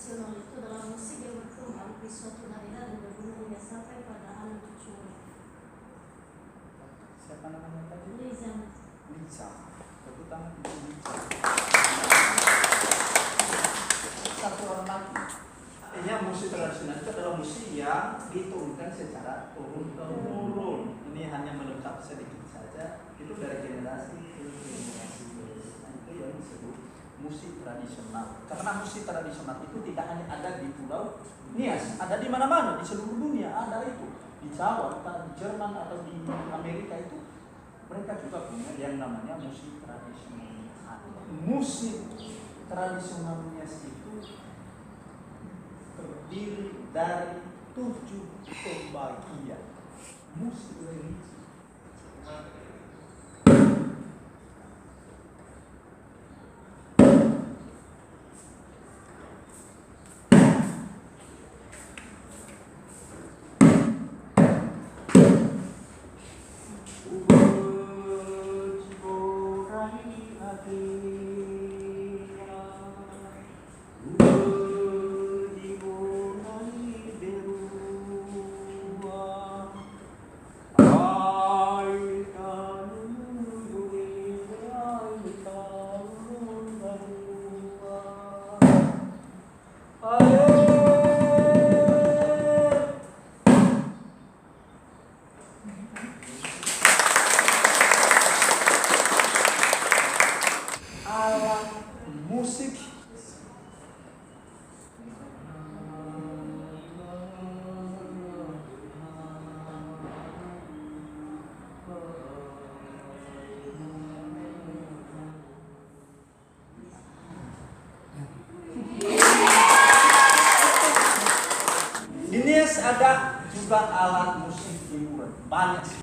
tradisional itu adalah musik yang berkembang di suatu daerah dan berguna hingga sampai pada anak cucu. Siapa namanya tadi? Liza. Tepuk tangan untuk Liza. Satu orang lagi. Artinya musik tradisional itu adalah musik yang diturunkan secara turun-temurun. Ini hanya melengkapi sedikit saja. Itu dari generasi ke generasi. Nah, itu yang disebut musik tradisional. Karena musik tradisional itu tidak hanya ada di Pulau Nias, ada di mana-mana di seluruh dunia ada itu. Di Jawa, entah di Jerman atau di Amerika itu mereka juga punya yang namanya musik tradisional. Musik tradisional Nias itu terdiri dari 7 pembagian musik religi. Ada juga alat musik hiburan banyak.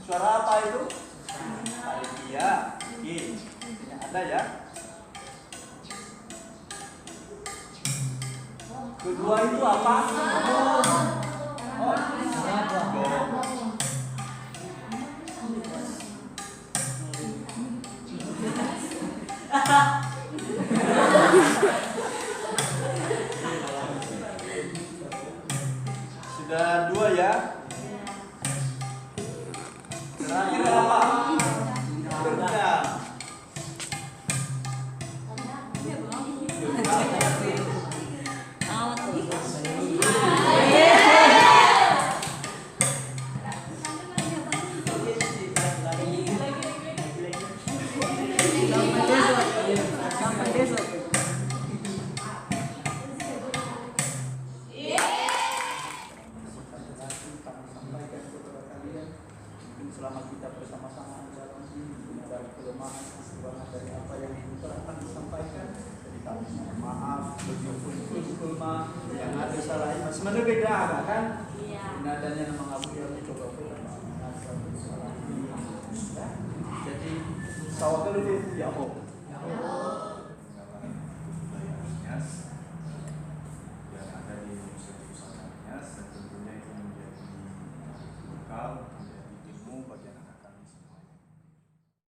Suara apa itu? Panitia. Ini ada ya. Kedua itu apa? Sudah 2 ya. Terakhir apa? Gendang. Selama kita bersama-sama dalam ini ada kelemahan kekurangan dari apa yang akan disampaikan, jadi kami mohon maaf betul yang ada salahnya sebenarnya beda kan? Iya. Nadanya nama Abu yang coba jadi sawah kalau dia